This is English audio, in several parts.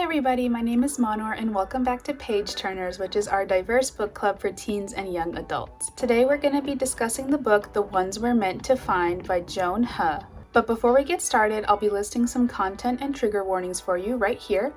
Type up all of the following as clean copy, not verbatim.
everybody, my name is Monor and welcome back to Page Turners, which is our diverse book club for teens and young adults. Today we're going to be discussing the book The Ones We're Meant to Find by Joan. But before we get started, I'll be listing some content and trigger warnings for you right here.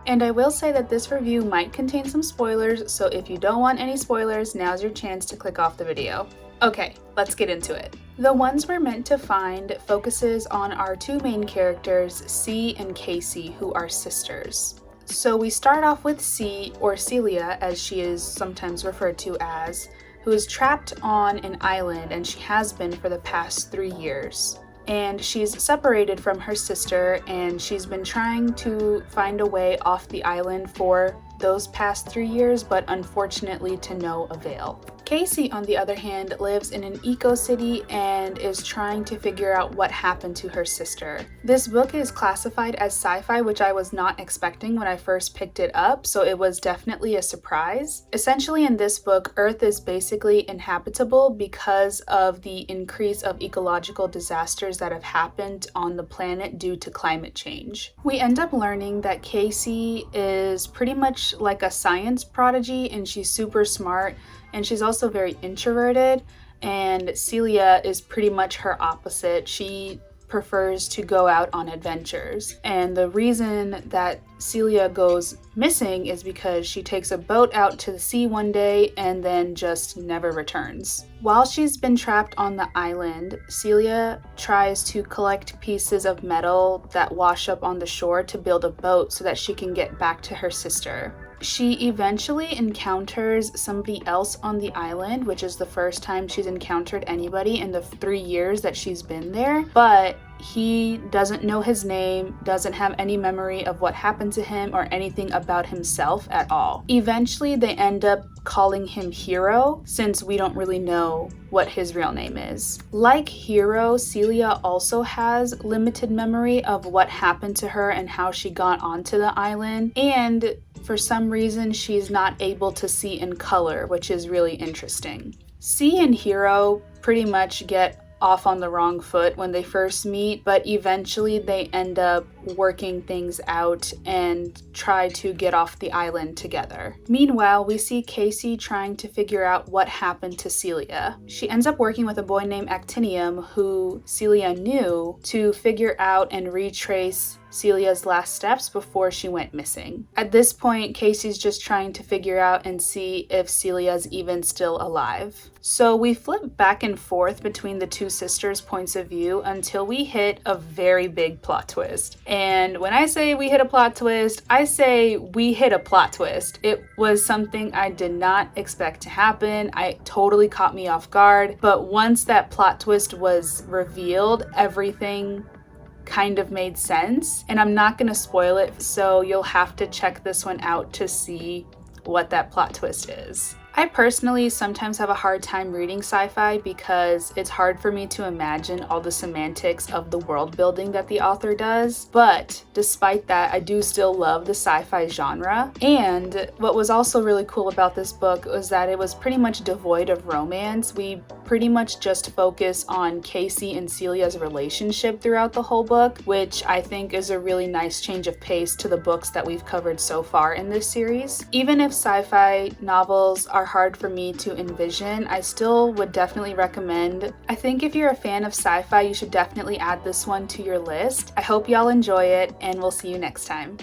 And I will say that this review might contain some spoilers, so if you don't want any spoilers, now's your chance to click off the video. Okay, let's get into it. The Ones We're Meant to Find focuses on our two main characters, C and Casey, who are sisters. So we start off with C, or Celia as she is sometimes referred to as, who is trapped on an island and she has been for the past 3 years. And she's separated from her sister and she's been trying to find a way off the island for those past 3 years, but unfortunately to no avail. Casey, on the other hand, lives in an eco-city and is trying to figure out what happened to her sister. This book is classified as sci-fi, which I was not expecting when I first picked it up, so it was definitely a surprise. Essentially in this book, Earth is basically inhabitable because of the increase of ecological disasters that have happened on the planet due to climate change. We end up learning that Casey is pretty much like a science prodigy and she's super smart, and she's also very introverted, and Celia is pretty much her opposite. She prefers to go out on adventures. And the reason that Celia goes missing is because she takes a boat out to the sea one day and then just never returns. While she's been trapped on the island, Celia tries to collect pieces of metal that wash up on the shore to build a boat so that she can get back to her sister. She eventually encounters somebody else on the island, which is the first time she's encountered anybody in the 3 years that she's been there, but he doesn't know his name, doesn't have any memory of what happened to him or anything about himself at all. Eventually, they end up calling him Hero, since we don't really know what his real name is. Like Hero, Celia also has limited memory of what happened to her and how she got onto the island, and for some reason she's not able to see in color, which is really interesting. C and Hero pretty much get off on the wrong foot when they first meet, but eventually they end up working things out and try to get off the island together. Meanwhile, we see Casey trying to figure out what happened to Celia. She ends up working with a boy named Actinium, who Celia knew, to figure out and retrace Celia's last steps before she went missing. At this point, Casey's just trying to figure out and see if Celia's even still alive. So we flip back and forth between the two sisters' points of view until we hit a very big plot twist. And when I say we hit a plot twist, I say we hit a plot twist. It was something I did not expect to happen. It totally caught me off guard. But once that plot twist was revealed, everything kind of made sense, and I'm not gonna spoil it, so you'll have to check this one out to see what that plot twist is. I personally sometimes have a hard time reading sci-fi because it's hard for me to imagine all the semantics of the world building that the author does, but despite that, I do still love the sci-fi genre. And what was also really cool about this book was that it was pretty much devoid of romance. We pretty much just focus on Casey and Celia's relationship throughout the whole book, which I think is a really nice change of pace to the books that we've covered so far in this series. Even if sci-fi novels are hard for me to envision, I still would definitely recommend. I think if you're a fan of sci-fi, you should definitely add this one to your list. I hope y'all enjoy it, and we'll see you next time.